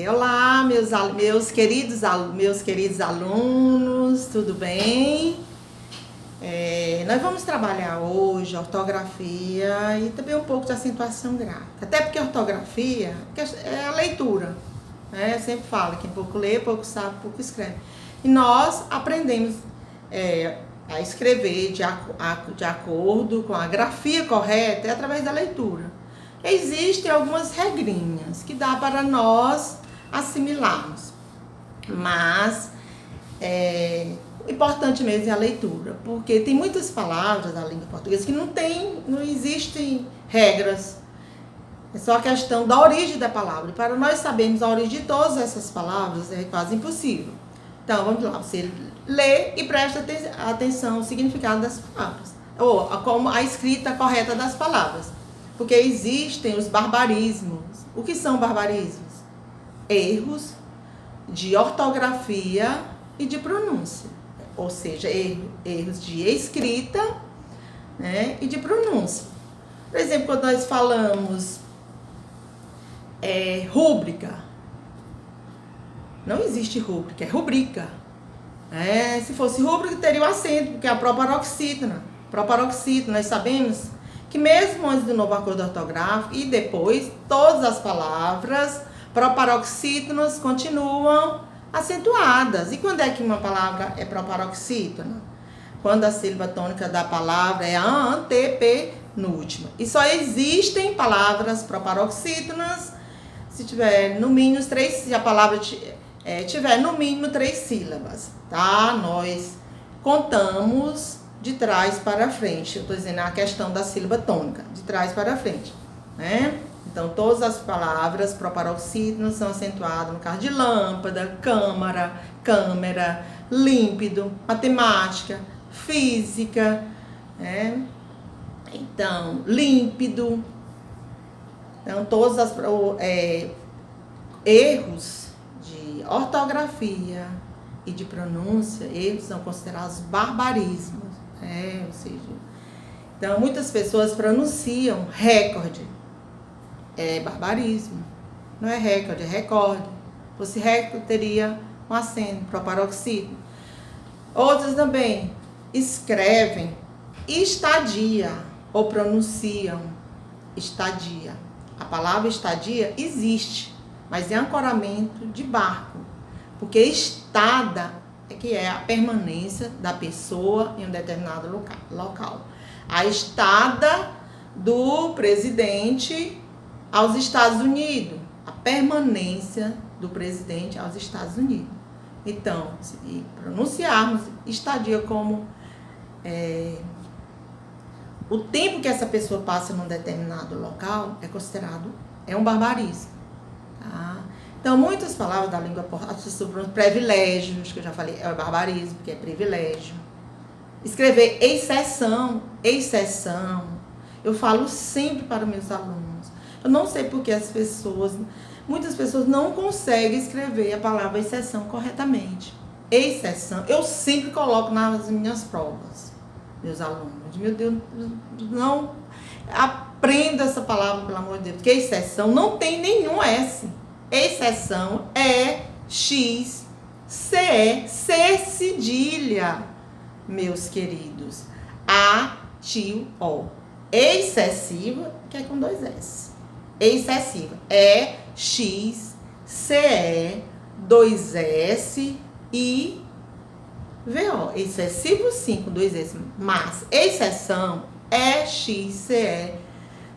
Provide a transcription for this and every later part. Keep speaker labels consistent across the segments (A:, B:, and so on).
A: Olá, meus queridos alunos, tudo bem? Nós vamos trabalhar hoje ortografia e também um pouco de acentuação gráfica. Até porque a ortografia é a leitura, né? Eu sempre falo que pouco lê, pouco sabe, pouco escreve. E nós aprendemos a escrever de acordo com a grafia correta através da leitura. Existem algumas regrinhas que dá para nós assimilarmos, mas o importante mesmo é a leitura, porque tem muitas palavras da língua portuguesa que não existem regras, é só a questão da origem da palavra. E para nós sabermos a origem de todas essas palavras é quase impossível. Então vamos lá, você lê e presta atenção ao significado das palavras, ou como a escrita correta das palavras. Porque existem os barbarismos. O que são barbarismos? Erros de ortografia e de pronúncia. Ou seja, erros de escrita, né, e de pronúncia. Por exemplo, quando nós falamos rúbrica, não existe rúbrica, é rubrica. Se fosse rúbrica, teria o acento, porque é a proparoxítona. Proparoxítona, nós sabemos que mesmo antes do novo acordo ortográfico e depois, todas as palavras proparoxítonas continuam acentuadas. E quando é que uma palavra é proparoxítona? Quando a sílaba tônica da palavra é a antepenúltima. E só existem palavras proparoxítonas se tiver no mínimo se a palavra tiver no mínimo 3 sílabas, tá? Nós contamos de trás para frente. Eu estou dizendo a questão da sílaba tônica, de trás para frente, né? Então, todas as palavras proparoxítonas são acentuadas no caso de lâmpada, câmera, límpido, matemática, física, né? Então, límpido. Então, todos os erros de ortografia e de pronúncia, eles são considerados barbarismos. Ou seja, então muitas pessoas pronunciam recorde. É barbarismo. Não é recorde, é recorde. Se fosse recorde, teria um acento, proparoxítono. Outras também escrevem estadia ou pronunciam estadia. A palavra estadia existe, mas é ancoramento de barco, porque estada que é a permanência da pessoa em um determinado local. A estada do presidente aos Estados Unidos. A permanência do presidente aos Estados Unidos. Então, se pronunciarmos estadia como o tempo que essa pessoa passa num determinado local é considerado um barbarismo. Tá? Então, muitas palavras da língua portuguesa, privilégios, que eu já falei, é barbarismo, que é privilégio. Escrever exceção. Eu falo sempre para os meus alunos. Eu não sei porque muitas pessoas não conseguem escrever a palavra exceção corretamente. Exceção, eu sempre coloco nas minhas provas, meus alunos. Meu Deus, não aprenda essa palavra, pelo amor de Deus, porque exceção não tem nenhum S. Exceção é X, C cedilha, meus queridos. A, tio, O. Excessiva, que é com 2 S. Excessiva é X, CE, 2 S e VO. Excessivo, sim, com 2 S. Mas exceção é X, CE,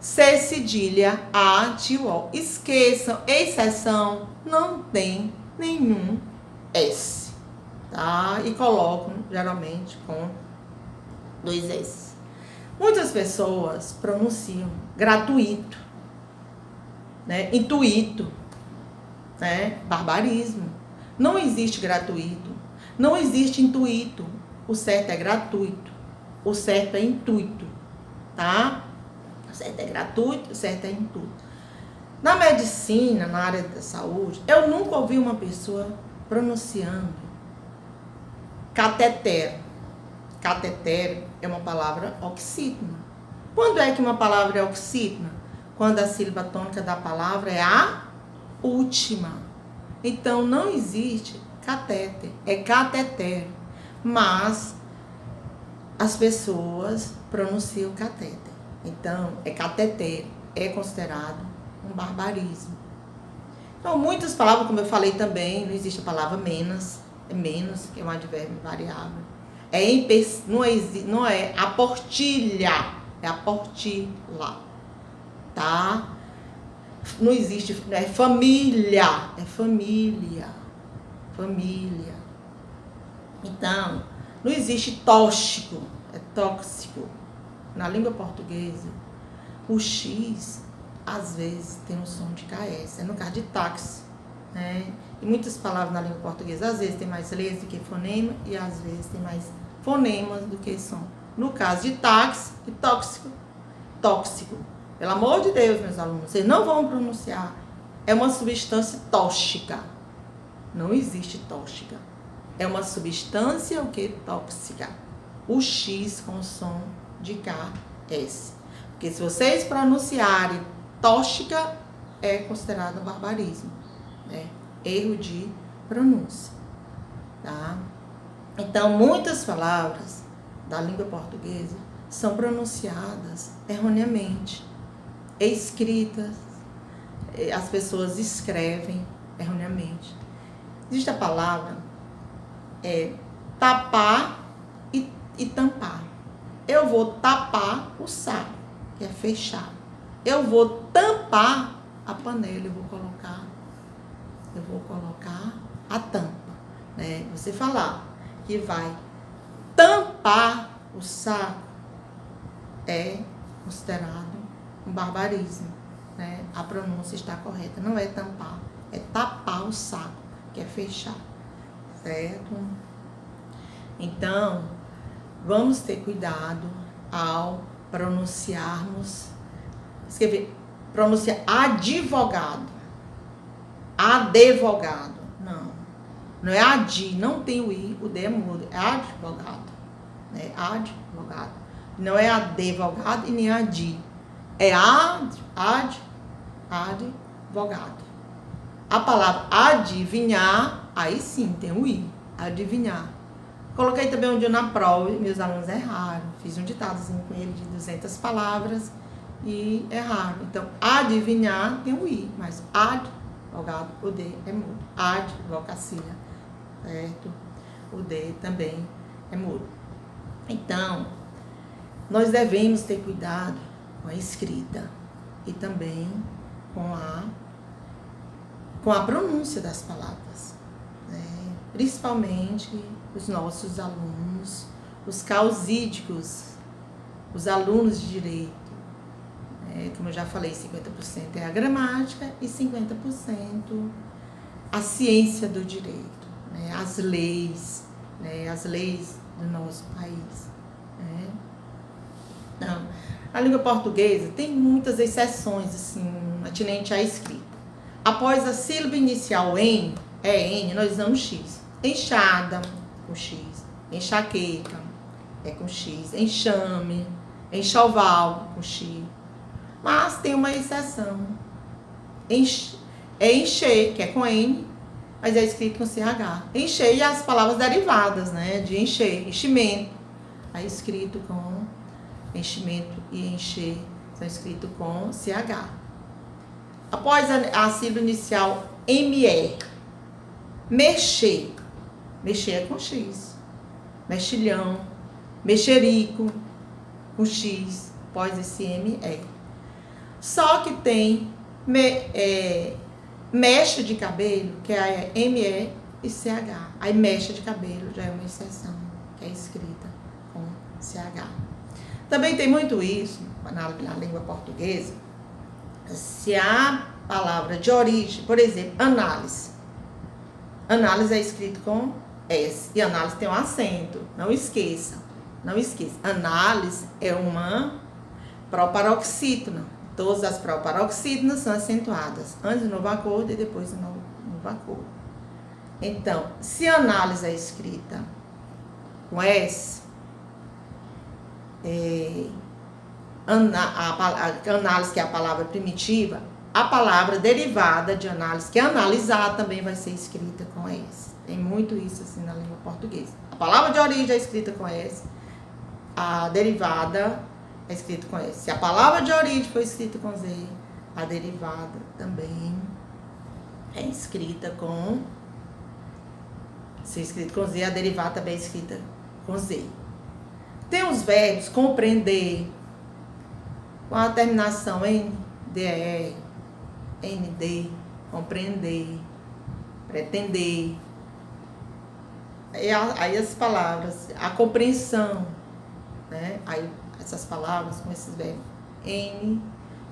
A: C cedilha, A, tio, O. Esqueçam, exceção não tem nenhum S, tá? E colocam, geralmente, com 2 S. Muitas pessoas pronunciam gratuito, né? Intuito, né? Barbarismo. Não existe gratuito, não existe intuito. O certo é gratuito, o certo é intuito, tá? O certo é gratuito, o certo é intuito. Na medicina, na área da saúde, eu nunca ouvi uma pessoa pronunciando cateter. Cateter é uma palavra oxítona. Quando é que uma palavra é oxítona? Quando a sílaba tônica da palavra é a última. Então, não existe catéter, é cateter. Mas as pessoas pronunciam catéter. Então, é cateter, é considerado um barbarismo. Então, muitas palavras, como eu falei também, não existe a palavra menos, é menos, que é um advérbio variável. Não é aportilha, é aportila, tá? Não existe, é família, é família, família. Então, não existe tóxico, é tóxico. Na língua portuguesa, o X, às vezes, tem um som de KS, é no caso de táxi, né? E muitas palavras na língua portuguesa, às vezes tem mais letras do que fonema e às vezes tem mais fonemas do que som. No caso de táxi e tóxico, tóxico. Pelo amor de Deus, meus alunos, vocês não vão pronunciar. É uma substância tóxica. Não existe tóxica. É uma substância o que? Tóxica. O X com som de KS. Porque se vocês pronunciarem tóxica, é considerado barbarismo, né? Erro de pronúncia, tá? Então, muitas palavras da língua portuguesa são pronunciadas erroneamente, escritas, as pessoas escrevem erroneamente. Existe a palavra tapar e tampar. Eu vou tapar o saco, que é fechar. Eu vou tampar a panela, eu vou colocar a tampa, né? Você falar que vai tampar o saco é considerado um barbarismo, né? A pronúncia está correta, não é tampar, é tapar o saco, que é fechar, certo? Então, vamos ter cuidado ao pronunciarmos, escrever, pronunciar advogado, advogado, não é adi, não tem o i, o d é mudo, é advogado, né? Advogado, não é advogado e nem adi, é advogado. A palavra adivinhar, aí sim tem o i, adivinhar. Coloquei também um dia na prova e meus alunos erraram. Fiz um ditadozinho com ele de 200 palavras e erraram. Então, adivinhar tem o i, mas advogado, o d é mudo. Advocacia, certo? O d também é mudo. Então, nós devemos ter cuidado com a escrita e também com a pronúncia das palavras, né? Principalmente os nossos alunos, os causídicos, os alunos de direito. Como eu já falei, 50% é a gramática e 50% a ciência do direito, né? As leis, né? As leis do nosso país, né? Então, a língua portuguesa tem muitas exceções, assim, atinente à escrita. Após a sílaba inicial em, nós usamos x. Enxada, com x. Enxaqueca, é com x. Enxame, enxoval, com x. Mas tem uma exceção. É encher, que é com n, mas é escrito com ch. Encher e as palavras derivadas, né? De encher, enchimento. Aí escrito com enchimento e encher, são escritos com ch. Após a sílaba inicial me, mexer. Mexer é com x. Mexilhão, mexerico, com x, após esse me. Só que tem mecha de cabelo, que é me e ch. Aí mecha de cabelo já é uma exceção, que é escrita com ch. Também tem muito isso na língua portuguesa. Se a palavra de origem, por exemplo, análise. Análise é escrito com S. E análise tem um acento. Não esqueça. Não esqueça. Análise é uma proparoxítona. Todas as proparoxítonas são acentuadas. Antes do novo acordo e depois do novo acordo. Então, se análise é escrita com S, a análise, que é a palavra primitiva, a palavra derivada de análise, que é analisar, também vai ser escrita com S. Tem muito isso assim na língua portuguesa. A palavra de origem é escrita com S, a derivada é escrita com S. Se a palavra de origem foi escrita com Z, a derivada também é escrita com... Se é escrito com Z, a derivada também é escrita com Z. Tem os verbos compreender, com a terminação NDE, ND, compreender, pretender. Aí as palavras, a compreensão, né? Aí essas palavras com esses verbos, N,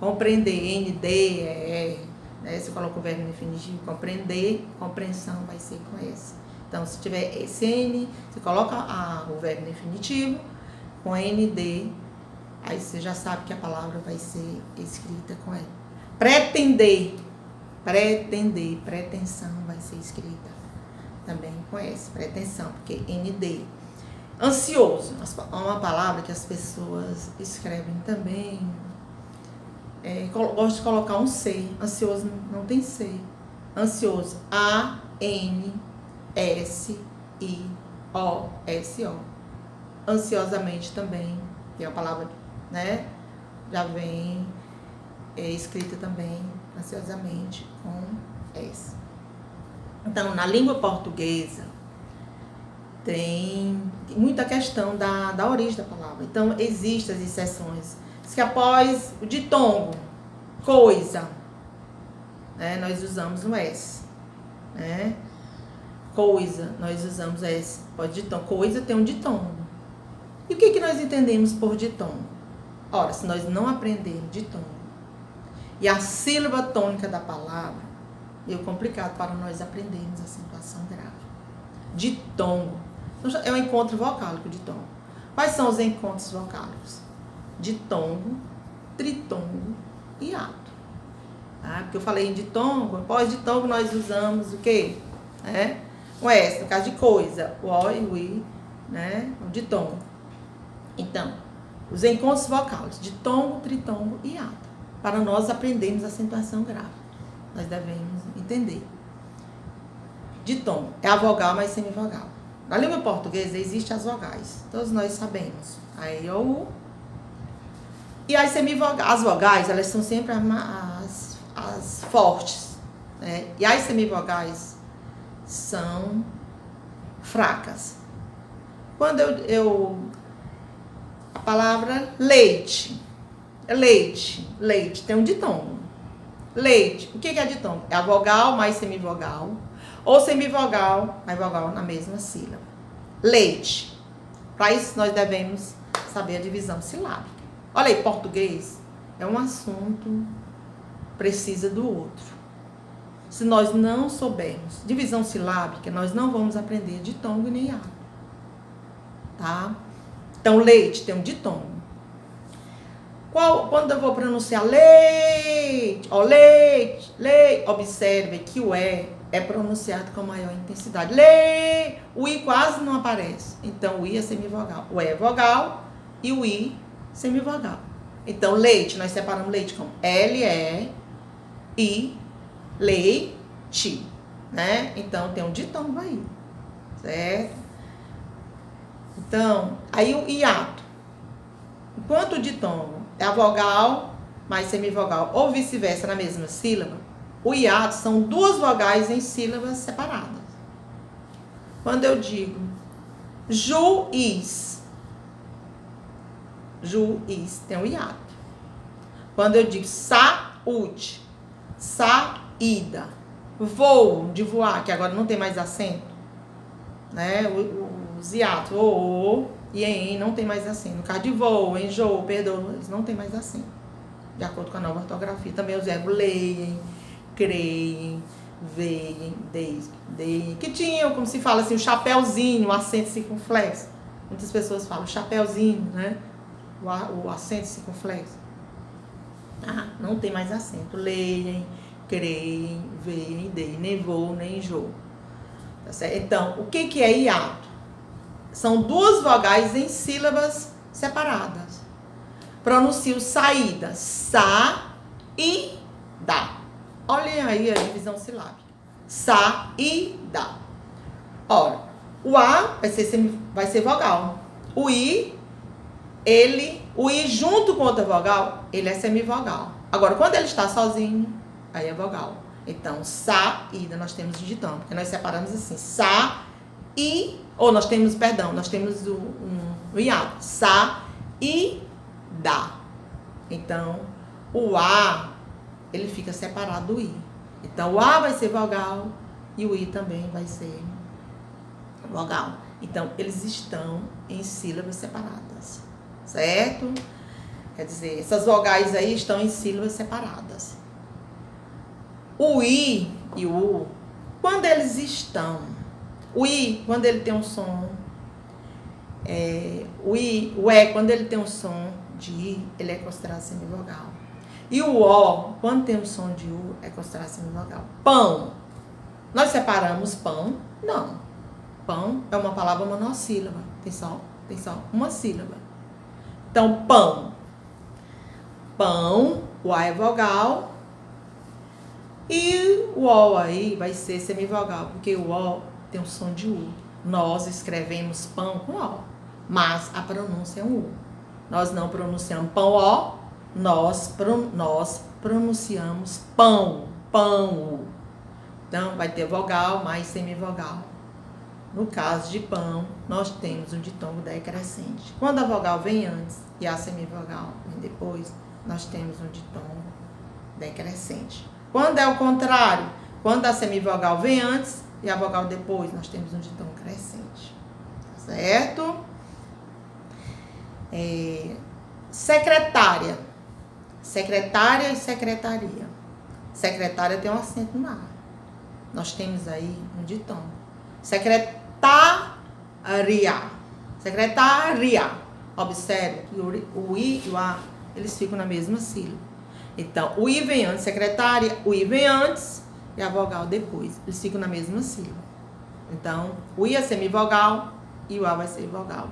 A: compreender, ND, né? Se coloca o verbo definitivo, compreender, compreensão vai ser com esse. Então, se tiver esse N, você coloca o verbo definitivo com ND, aí você já sabe que a palavra vai ser escrita com N. Pretender, pretensão vai ser escrita também com S, pretensão, porque ND. Ansioso, é uma palavra que as pessoas escrevem também. Gosto de colocar um C, ansioso não tem C. Ansioso, A-N-S-I-O-S-O. Ansiosamente também, que é a palavra, né? Já vem escrita também, ansiosamente, com S. Então, na língua portuguesa, tem muita questão da origem da palavra. Então, existem as exceções. Diz que após o ditongo, coisa, né, nós usamos o S. Né? Coisa, nós usamos S. Após ditongo, coisa tem um ditongo. E o que nós entendemos por ditongo? Ora, se nós não aprendermos ditongo e a sílaba tônica da palavra, é complicado para nós aprendermos a acentuação grave. Ditongo é um encontro vocálico, ditongo. Quais são os encontros vocálicos? Ditongo, tritongo e ato. Porque eu falei em ditongo, após ditongo nós usamos o quê? O S, no caso de coisa, o O e o I, né? O ditongo. Então, os encontros vocálicos, ditongo, tritongo e ato. Para nós aprendermos a acentuação grave, nós devemos entender. Ditongo é a vogal mais semivogal. Na língua portuguesa existem as vogais, todos nós sabemos. A E, O, U. E as semivogais, as vogais, elas são sempre as fortes, né? E as semivogais são fracas. Quando a palavra leite, leite tem um ditongo. Leite, o que é ditongo? É a vogal mais semivogal, ou semivogal mais vogal na mesma sílaba. Leite. Para isso nós devemos saber a divisão silábica. Olha aí, português é um assunto, precisa do outro. Se nós não soubermos divisão silábica, nós não vamos aprender ditongo nem ato. Tá? Então, leite tem um ditongo. Quando eu vou pronunciar leite, leite, observe que o E é pronunciado com maior intensidade. O I quase não aparece. Então, o I é semivogal. O E é vogal e o I semivogal. Então, leite, nós separamos leite como L-E-I, leite, né? Então, tem um ditongo aí, certo? Então, aí o hiato. Enquanto o ditongo é a vogal mais semivogal, ou vice-versa, na mesma sílaba, o hiato são duas vogais em sílabas separadas. Quando eu digo juiz, tem um hiato. Quando eu digo saúde, saída, voo, de voar, que agora não tem mais acento, né? Os hiatos, o e em não tem mais acento. No caso de voo, enjoo, perdoa, eles não tem mais acento. De acordo com a nova ortografia. Também os verbos leem, creem, veem, deem, que tinham, como se fala assim, o chapéuzinho, o acento circunflexo. Muitas pessoas falam chapéuzinho, né? O acento circunflexo. Não tem mais acento. Leem, creem, veem, deem, nem voo, nem enjoo. Tá certo? Então, o que é hiato? São duas vogais em sílabas separadas. Pronuncio saída, sa-i-da. dá. Olhem aí a divisão silábica. Saída. Ora, o A vai ser vogal. O I, o I junto com outra vogal, ele é semivogal. Agora, quando ele está sozinho, aí é vogal. Então, saída, nós temos o ditongo. Porque nós separamos assim, nós temos o hiato. Saída. Então, o A, ele fica separado do I. Então, o A vai ser vogal e o I também vai ser vogal. Então, eles estão em sílabas separadas, certo? Quer dizer, essas vogais aí estão em sílabas separadas. O I e o U, quando eles estão... O I, quando ele tem um som... o E, quando ele tem um som de I, ele é considerado semivogal. E o O, quando tem um som de U, é considerado semivogal. Pão. Nós separamos pão? Não. Pão é uma palavra monossílaba. Tem só uma sílaba. Então, pão. Pão, o A é vogal. E o O aí vai ser semivogal, porque o O tem um som de U. Nós escrevemos pão com O, mas a pronúncia é um U. Nós não pronunciamos pão O, nós pronunciamos pão, pão. Então, vai ter vogal mais semivogal. No caso de pão, nós temos um ditongo decrescente. Quando a vogal vem antes e a semivogal vem depois, nós temos um ditongo decrescente. Quando é o contrário, quando a semivogal vem antes e a vogal depois, nós temos um ditongo crescente. Certo? Secretária. Secretária e secretaria. Secretária tem um acento no A. Nós temos aí um ditongo. Secretaria. Secretaria. Observe que o I e o A, eles ficam na mesma sílaba. Então, o I vem antes, secretária, o I vem antes e a vogal depois. Eles ficam na mesma sílaba. Então, o I é semivogal e o A vai ser vogal.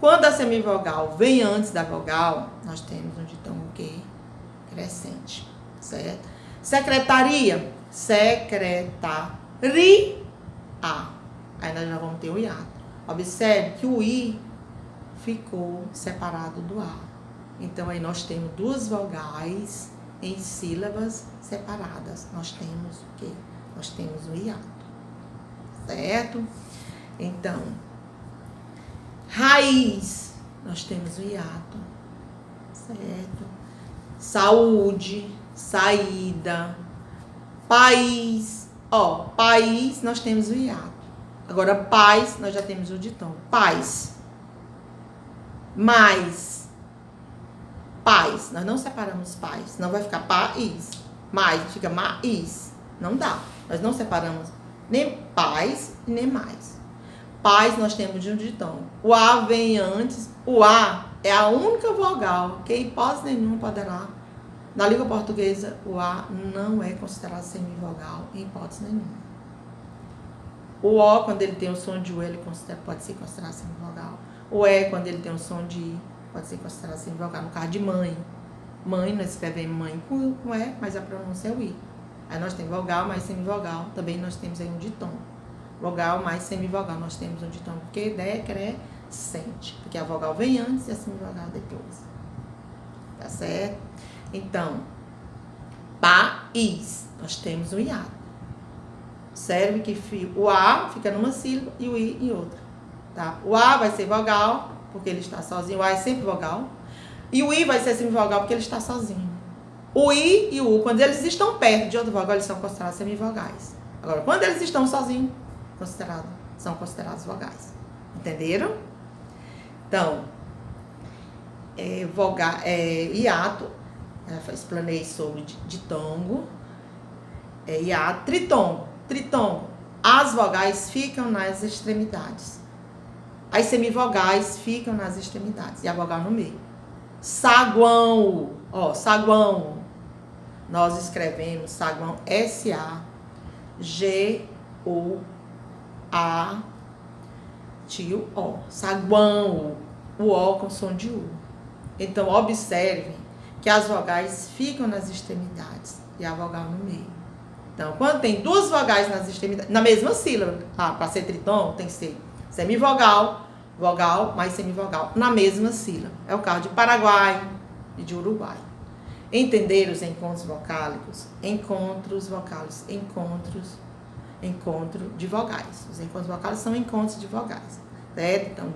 A: Quando a semivogal vem antes da vogal, nós temos um ditongo que crescente, certo? Secretaria, secretaria. Aí nós já vamos ter o hiato. Observe que o I ficou separado do A. Então, aí nós temos duas vogais em sílabas separadas. Nós temos o quê? Nós temos o hiato, certo? Então, raiz, nós temos o hiato, certo? Saúde, saída, país, país, nós temos o hiato. Agora, paz, nós já temos o ditongo. Paz, mais, paz, nós não separamos paz, não vai ficar país, mais, fica mais, não dá. Nós não separamos nem paz e nem mais. Paz, nós temos de um ditongo. O A vem antes, o A é a única vogal que, em hipótese nenhuma, poderá. Na língua portuguesa, o A não é considerado semivogal, em hipótese nenhuma. O O, quando ele tem o som de U, ele pode ser considerado semivogal. O E, quando ele tem o som de I, pode ser considerado semivogal. No caso de mãe. Mãe, nós escrevemos mãe com E, mas a pronúncia é o I. Aí nós temos vogal mais semivogal. Também nós temos aí um ditongo. Vogal mais semivogal. Nós temos um ditongo que decrescente. Porque a vogal vem antes e a semivogal depois. Tá certo? Então, país. Nós temos um hiato. Observe que o A fica numa sílaba e o I em outra. Tá? O A vai ser vogal, porque ele está sozinho. O A é sempre vogal. E o I vai ser semivogal, porque ele está sozinho. O I e o U, quando eles estão perto de outra vogal, eles são considerados semivogais. Agora, quando eles estão sozinhos, são considerados vogais. Entenderam? Então, hiato, explanei sobre ditongo, hiato, tritongo. Tritongo, as vogais ficam nas extremidades. As semivogais ficam nas extremidades e a vogal no meio. Saguão, saguão. Nós escrevemos saguão S-A-G-U-A-T-O. Saguão, o O com som de U. Então, observe que as vogais ficam nas extremidades e a vogal no meio. Então, quando tem duas vogais nas extremidades, na mesma sílaba, para ser tritom, tem que ser semivogal, vogal mais semivogal, na mesma sílaba. É o caso de Paraguai e de Uruguai. Entender os encontros vocálicos, encontros vocálicos, encontro de vogais. Os encontros vocálicos são encontros de vogais, certo? Então,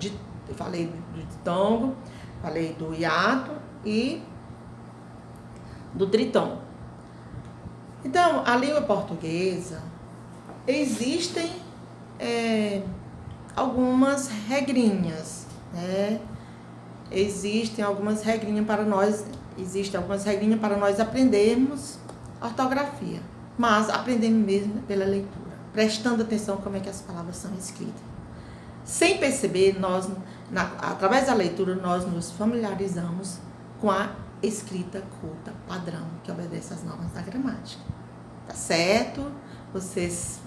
A: eu falei do ditongo, falei do hiato e do tritom. Então, a língua portuguesa, existem algumas regrinhas, né? Existem algumas regrinhas para nós aprendermos ortografia, mas aprendemos mesmo pela leitura, prestando atenção como é que as palavras são escritas. Sem perceber, através da leitura, nós nos familiarizamos com a escrita culta, padrão, que obedece às normas da gramática. Tá certo? Você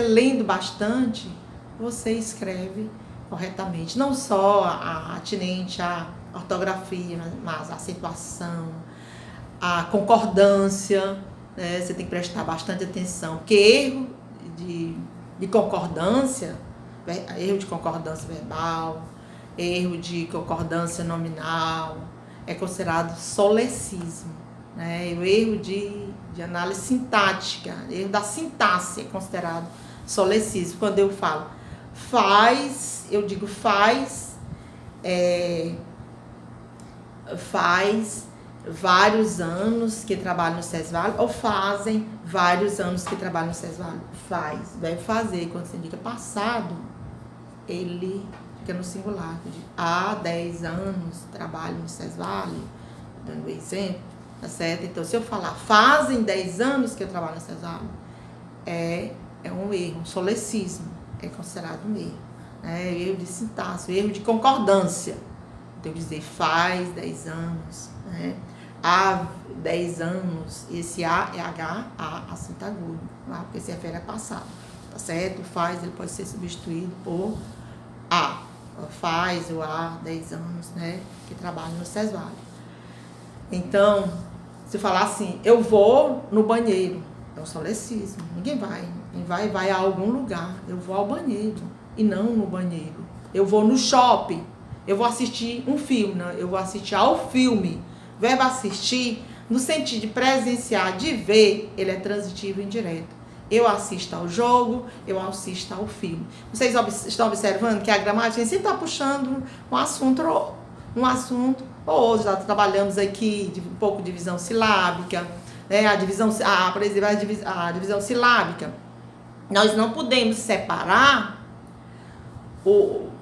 A: lendo bastante, você escreve corretamente. Não só atinente à ortografia, mas a acentuação, a concordância, né? Você tem que prestar bastante atenção, porque erro de concordância, erro de concordância verbal, erro de concordância nominal, é considerado solecismo, né? O erro de análise sintática, erro da sintaxe é considerado solecismo. Quando eu falo eu digo faz vários anos que trabalho no SESVAL, ou fazem vários anos que trabalho no SESVAL. Faz, vai fazer, quando você indica passado, ele fica no singular. Há 10 anos trabalho no SESVAL, dando exemplo, tá certo? Então, se eu falar fazem 10 anos que eu trabalho no SESVAL, é um erro, um solecismo, é considerado um erro. Erro de sintaxe, erro de concordância. Tenho que dizer faz 10 anos, né? Há 10 anos, esse A é H, acento agudo, porque se refere a passado, tá certo? Faz, ele pode ser substituído por A. Faz o A 10 anos, né? Que trabalha no SESVAL. Então, se falar assim, eu vou no banheiro, é um solecismo. Ninguém vai a algum lugar. Eu vou ao banheiro e não no banheiro. Eu vou no shopping, eu vou assistir um filme, não, eu vou assistir ao filme. Verbo assistir, no sentido de presenciar, de ver, ele é transitivo indireto. Eu assisto ao jogo, eu assisto ao filme. Vocês estão observando que a gramática sempre está puxando um assunto ou outro. Já trabalhamos aqui um pouco de divisão silábica, né? Por exemplo, a divisão silábica. Nós não podemos separar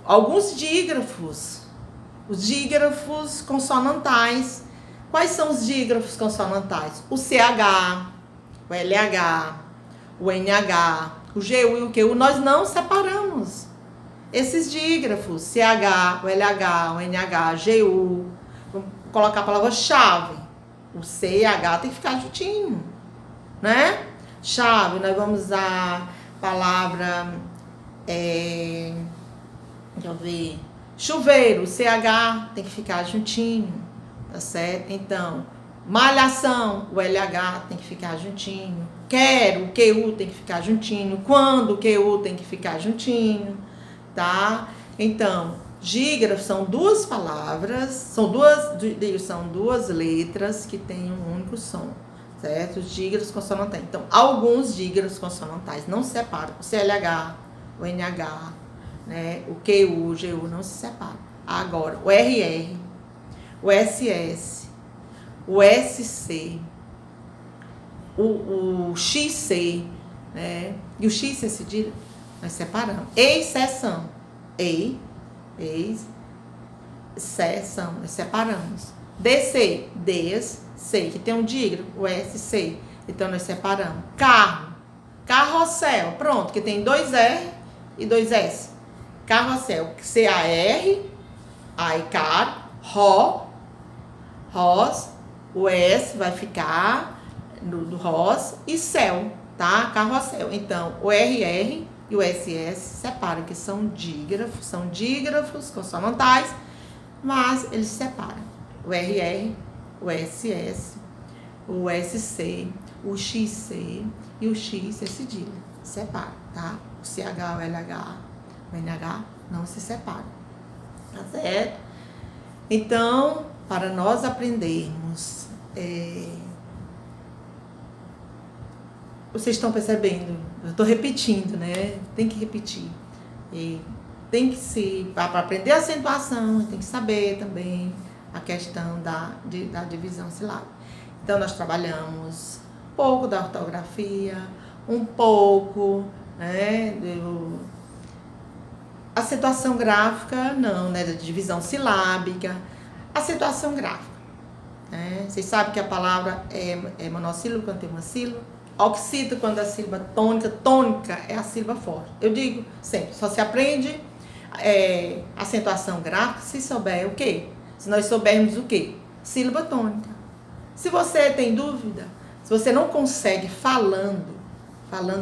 A: alguns dígrafos, os dígrafos consonantais. Quais são os dígrafos consonantais? O CH, o LH, o NH, o GU e o QU, nós não separamos esses dígrafos, CH, o LH, o NH, GU. Vamos colocar a palavra-chave. O C e H tem que ficar juntinho, né? Chave, nós vamos usar a palavra, deixa eu ver, chuveiro, o CH tem que ficar juntinho, tá certo? Então, malhação, o LH tem que ficar juntinho. Quero, o QU tem que ficar juntinho. Quando, o QU tem que ficar juntinho, tá? Então, dígrafo são duas palavras, são duas letras que têm um único som, certo? Os dígrafos consonantais. Então, alguns dígrafos consonantais não se separam. O CLH, o NH, né? O QU, o GU não se separam. Agora, o RR, o SS, o SC, o XC, né? E o X cedilha, nós separamos. Exceção. Exceção, nós separamos. DC, C, que tem um dígrafo, o SC, então nós separamos. Carro, carrossel, pronto, que tem 2 R e 2 S. Carrossel, CAR, aí car, ros, o S vai ficar do ros e céu, tá? Carrossel. Então, o RR e o SS separam, que são dígrafos consonantais, mas eles se separam. O RR, o SS, o SC, o XC e o X é cedilha. Separa, tá? O CH, o LH, o NH não se separam. Tá certo? Então, para nós aprendermos, vocês estão percebendo? Eu estou repetindo, né? Tem que repetir. E tem que se, para aprender a acentuação, tem que saber também a questão da divisão silábica. Então, nós trabalhamos um pouco da ortografia, um pouco, né, acentuação gráfica, não, né, da divisão silábica, acentuação gráfica. Né? Vocês sabem que a palavra é monossílabo quando tem uma sílaba, oxítono quando a sílaba tônica é a sílaba forte. Eu digo sempre, só se aprende acentuação gráfica se souber o quê? Se nós soubermos o quê? Sílaba tônica. Se você tem dúvida, se você não consegue falando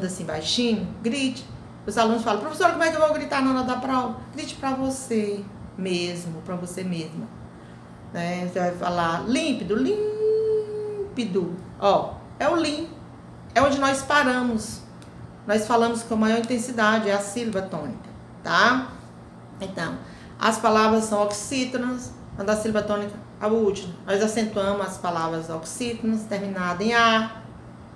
A: assim baixinho, grite. Os alunos falam, professora, como é que eu vou gritar na hora da prova? Grite para você mesmo, para você mesma. Né? Você vai falar límpido, límpido. Ó, é o lim. É onde nós paramos. Nós falamos com maior intensidade, é a sílaba tônica, tá? Então, as palavras são oxítonas, quando a sílaba tônica a última. Nós acentuamos as palavras oxítonas, terminadas em A,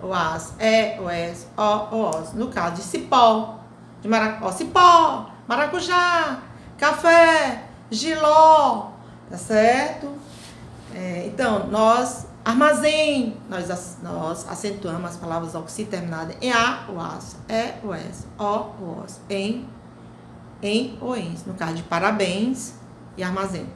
A: o AS, o S, o OS. No caso de cipó, de cipó, maracujá, café, giló, tá certo? Então, armazém, nós acentuamos as palavras oxi terminadas em A, o AS, o S, o OS, em, o ENS. No caso de parabéns e armazém.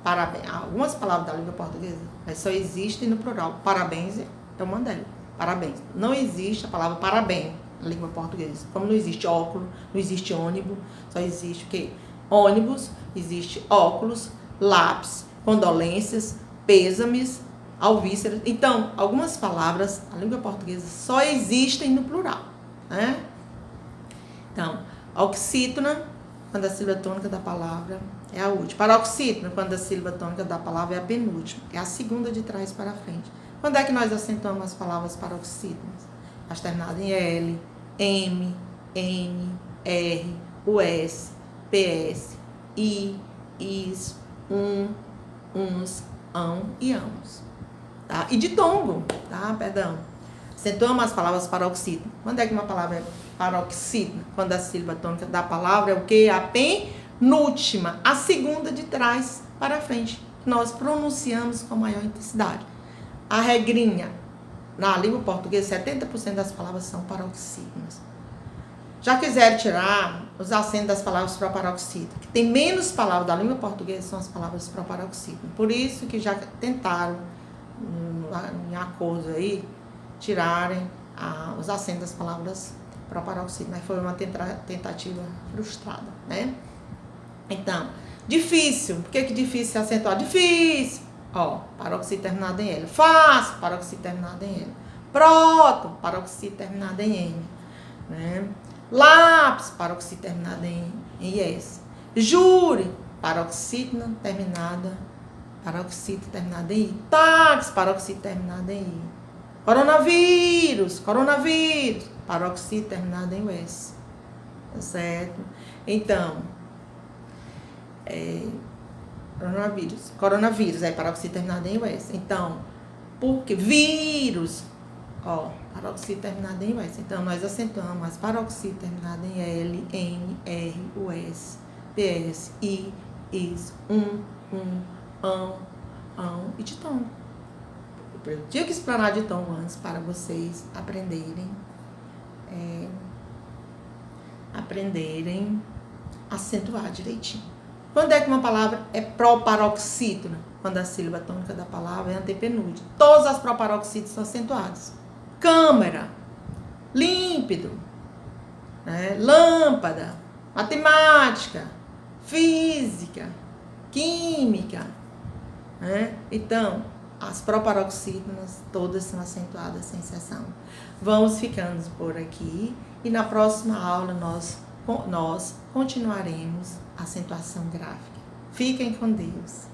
A: Parabéns. Algumas palavras da língua portuguesa só existem no plural. Parabéns é uma delas. Parabéns. Não existe a palavra parabéns na língua portuguesa. Como não existe óculos, não existe ônibus, só existe o quê? Ônibus, existe óculos, lápis, condolências, pêsames, alvíceras. Então, algumas palavras na língua portuguesa só existem no plural, né? Então, oxítona, quando a sílaba tônica da palavra é a última. Paroxítona, quando a sílaba tônica da palavra é a penúltima. É a segunda de trás para frente. Quando é que nós acentuamos as palavras paroxítonas? As terminadas em L, M, N, R, US, PS, I, IS, uns, ão e amos. Tá? E ditongo, tá? Perdão. Acentuamos as palavras paroxítonas. Quando é que uma palavra é paroxítona? Quando a sílaba tônica da palavra é o quê? A penúltima, a segunda de trás para frente. Nós pronunciamos com maior intensidade. A regrinha, na língua portuguesa, 70% das palavras são paroxítonas. Já quiseram tirar os acentos das palavras proparoxítonas, que tem menos palavras da língua portuguesa, são as palavras proparoxítonas. Por isso que já tentaram, em acordo aí, tirarem os acentos das palavras proparoxítonas, mas foi uma tentativa frustrada, né? Então, difícil. Por que difícil acentuar? Difícil. Paroxítona terminada em L. Fácil, paroxítona terminada em L. Próton, paroxítona terminada em N. Né? Lápis, paroxítona terminada em S. Júri, paroxítona terminada em I. Táxi, paroxítona terminada em I. Coronavírus, paroxítona terminada em S. Tá certo? Então, coronavírus, paroxítona terminada em US. Então, porque vírus, paroxítona terminada em US. Então, nós acentuamos as paroxítonas terminadas em L, N, R, US, PS, I, IS, ão e ditongo. Eu tinha que explanar ditongo antes para vocês aprenderem a acentuar direitinho. Quando é que uma palavra é proparoxítona? Quando a sílaba tônica da palavra é antepenúltima. Todas as proparoxítonas são acentuadas. Câmera, límpido, né? Lâmpada, matemática, física, química, né? Então, as proparoxítonas todas são acentuadas sem exceção. Vamos ficando por aqui e na próxima aula nós continuaremos a acentuação gráfica. Fiquem com Deus.